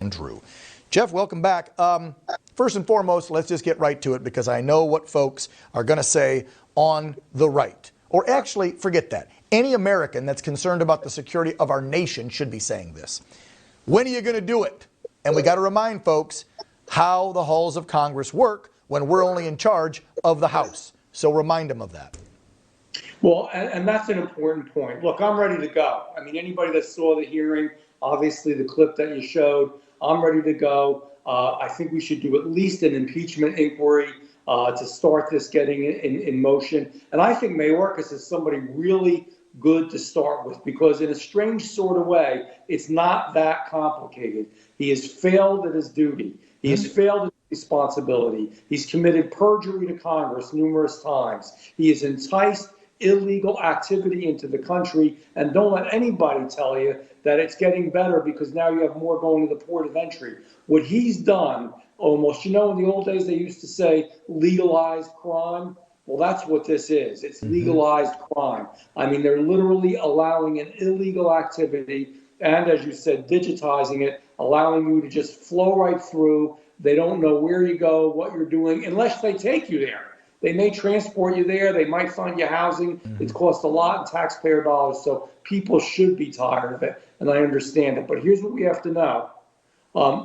Van Drew. Jeff, welcome back. First and foremost, let's just get right to it because I know what folks are going to say on the right. Or actually, forget that. Any American that's concerned about the security of our nation should be saying this. When are you going to do it? And we got to remind folks how the halls of Congress work when we're only in charge of the House. So remind them of that. Well, and that's an important point. Look, I'm ready to go. I mean, anybody that saw the hearing, obviously the clip that you showed, I'm ready to go. I think we should do at least an impeachment inquiry to start this getting in motion. And I think Mayorkas is somebody really good to start with because in a strange sort of way, it's not that complicated. He has failed at his duty. He has failed at his responsibility. He's committed perjury to Congress numerous times. He has enticed illegal activity into the country, and don't let anybody tell you that it's getting better because now you have more going to the port of entry. What he's done almost, in the old days they used to say legalized crime. Well, that's what this is. It's legalized crime. I mean, they're literally allowing an illegal activity and, as you said, digitizing it, allowing you to just flow right through. They don't know where you go, what you're doing, unless they take you there. They may transport you there. They might find you housing. It's cost a lot in taxpayer dollars, so people should be tired of it, and I understand it. But here's what we have to know.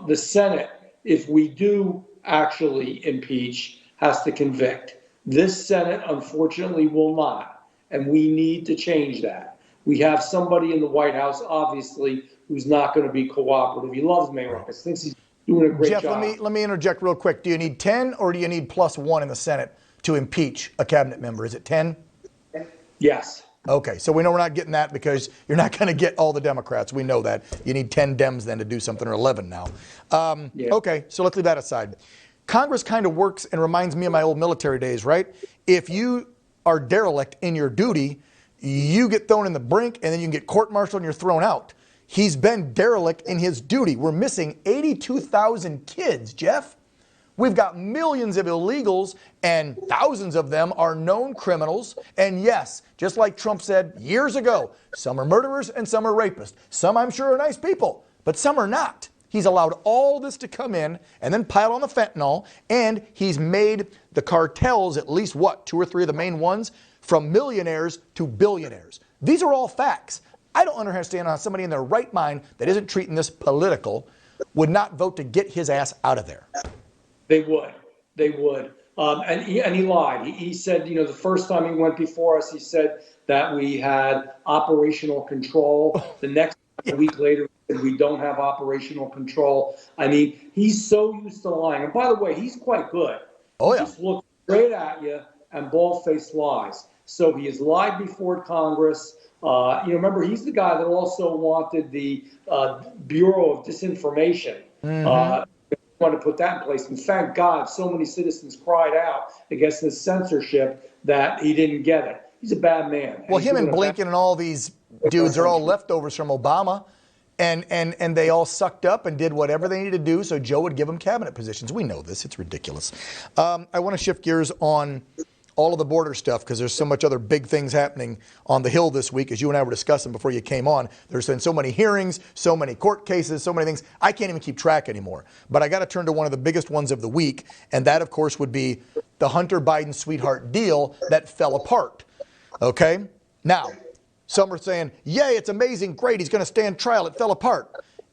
The Senate, if we do actually impeach, has to convict. This Senate, unfortunately, will not, and we need to change that. We have somebody in the White House, obviously, who's not going to be cooperative. He loves Mayorkas, thinks he's doing a great job. Jeff, let me interject real quick. Do you need 10 or do you need +1 in the Senate to impeach a cabinet member? Is it 10? Yes. Okay, so we know we're not getting that because you're not going to get all the Democrats. We know that. You need 10 Dems then to do something, or 11 now. Okay, so let's leave that aside. Congress kind of works and reminds me of my old military days, right? If you are derelict in your duty, you get thrown in the brink and then you can get court-martialed and you're thrown out. He's been derelict in his duty. We're missing 82,000 kids, Jeff. We've got millions of illegals, and thousands of them are known criminals. And yes, just like Trump said years ago, some are murderers and some are rapists. Some, I'm sure, are nice people, but some are not. He's allowed all this to come in and then pile on the fentanyl, and he's made the cartels, at least 2 or 3 of the main ones, from millionaires to billionaires. These are all facts. I don't understand how somebody in their right mind that isn't treating this political would not vote to get his ass out of there. They would. And he lied. He said, the first time he went before us, he said that we had operational control. The next a week later, we don't have operational control. I mean, he's so used to lying. And by the way, he's quite good. Oh, yeah. He just looks straight at you and bald-faced lies. So he has lied before Congress. Remember, he's the guy that also wanted the Bureau of Disinformation. Want to put that in place. And thank God so many citizens cried out against this censorship that he didn't get it. He's a bad man. Well, him and Blinken and all these dudes are all leftovers from Obama, and they all sucked up and did whatever they needed to do so Joe would give them cabinet positions. We know this. It's ridiculous. I want to shift gears on all of the border stuff because there's so much other big things happening on the Hill this week, as you and I were discussing before you came on. There's been so many hearings, so many court cases, so many things. I can't even keep track anymore. But I got to turn to one of the biggest ones of the week, and that, of course, would be the Hunter Biden sweetheart deal that fell apart. Okay? Now, some are saying, yay, it's amazing, great, he's going to stand trial, it fell apart.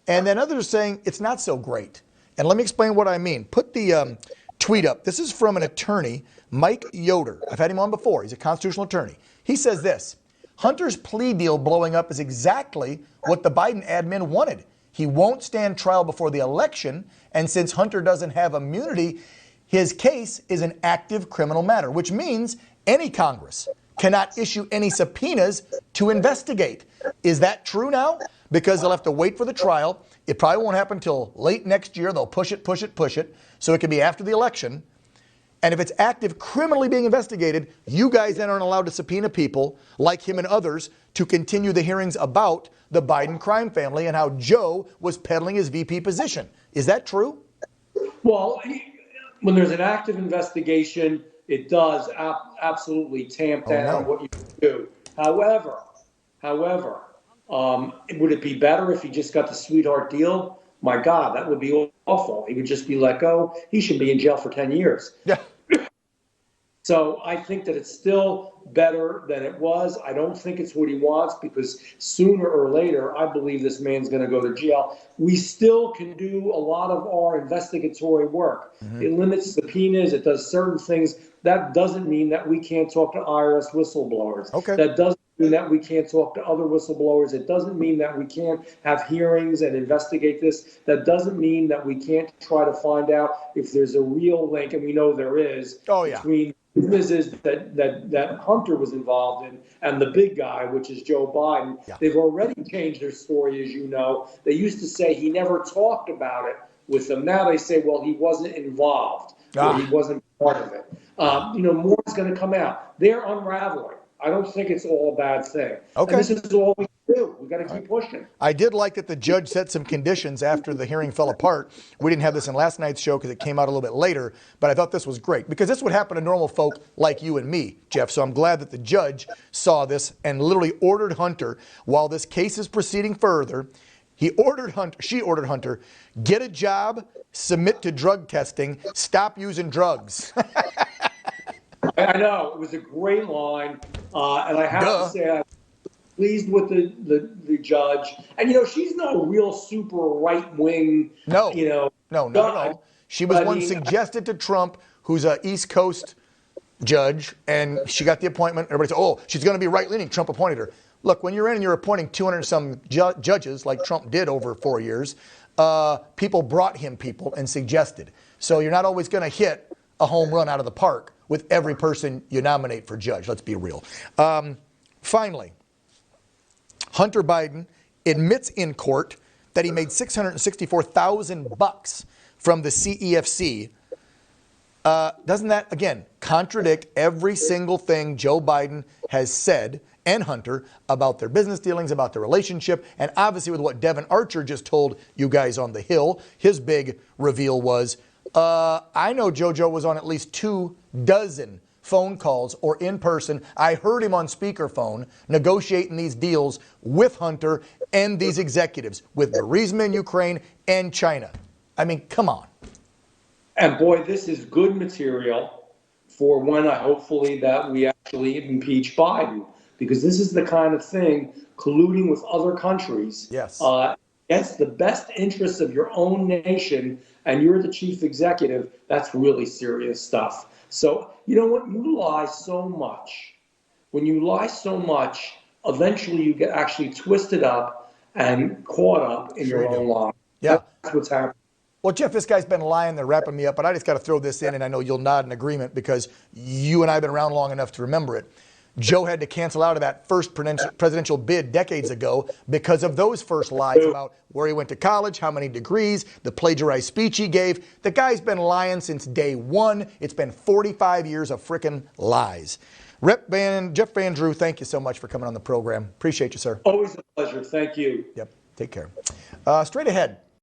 And then others are saying it's not so great. And let me explain what I mean. Put the tweet up. This is from an attorney, Mike Yoder. I've had him on before. He's a constitutional attorney. He says this: Hunter's plea deal blowing up is exactly what the Biden admin wanted. He won't stand trial before the election, and since Hunter doesn't have immunity, his case is an active criminal matter, which means any Congress cannot issue any subpoenas to investigate. Is that true now? Because they'll have to wait for the trial. It probably won't happen until late next year. They'll push it, so it can be after the election. And if it's active criminally being investigated, you guys then aren't allowed to subpoena people like him and others to continue the hearings about the Biden crime family and how Joe was peddling his VP position. Is that true? Well, when there's an active investigation, it does absolutely tamp down what you do. However, would it be better if he just got the sweetheart deal? my God, that would be awful. He would just be let go. He should be in jail for 10 years. Yeah. So I think that it's still better than it was. I don't think it's what he wants, because sooner or later, I believe this man's going to go to jail. We still can do a lot of our investigatory work. It limits subpoenas. It does certain things. That doesn't mean that we can't talk to IRS whistleblowers. Okay. That doesn't mean that we can't talk to other whistleblowers. It doesn't mean that we can't have hearings and investigate this. That doesn't mean that we can't try to find out if there's a real link, and we know there is, between businesses that Hunter was involved in and the big guy, which is Joe Biden. Yeah. They've already changed their story, as you know. They used to say he never talked about it with them. Now they say, well, he wasn't involved, or he wasn't part of it. More is going to come out. They're unraveling. I don't think it's all a bad thing. Okay. And this is all we can do. We've got to keep pushing. I did like that the judge set some conditions after the hearing fell apart. We didn't have this in last night's show because it came out a little bit later, but I thought this was great because this would happen to normal folk like you and me, Jeff. So I'm glad that the judge saw this and literally ordered Hunter, while this case is proceeding further, she ordered Hunter, get a job, submit to drug testing, stop using drugs. I know. It was a great line. And I have to say, I'm pleased with the judge. And, she's no real super right-wing, No, not at all. She was one suggested to Trump, who's an East Coast judge, and she got the appointment. Everybody said, oh, she's going to be right-leaning. Trump appointed her. Look, when you're in and you're appointing 200-some judges, like Trump did over 4 years, people brought him people and suggested. So you're not always going to hit a home run out of the park with every person you nominate for judge. Let's be real. Finally, Hunter Biden admits in court that he made $664,000 from the CEFC. Doesn't that, again, contradict every single thing Joe Biden has said and Hunter about their business dealings, about their relationship, and obviously with what Devin Archer just told you guys on the Hill? His big reveal was, I know JoJo was on at least 24 phone calls or in person. I heard him on speakerphone negotiating these deals with Hunter and these executives, with Burisma in Ukraine and China. I mean, come on. And boy, this is good material for when hopefully that we actually impeach Biden, because this is the kind of thing, colluding with other countries. Yes. Against the best interests of your own nation, and you're the chief executive. That's really serious stuff. So, you know what? You lie so much. When you lie so much, eventually you get actually twisted up and caught up in your own lie. Yeah. That's what's happening. Well, Jeff, this guy's been lying. They're wrapping me up, but I just got to throw this in, and I know you'll nod in agreement because you and I have been around long enough to remember it. Joe had to cancel out of that first presidential bid decades ago because of those first lies about where he went to college, how many degrees, the plagiarized speech he gave. The guy's been lying since day one. It's been 45 years of frickin' lies. Jeff Van Drew, thank you so much for coming on the program. Appreciate you, sir. Always a pleasure. Thank you. Yep. Take care. Straight ahead.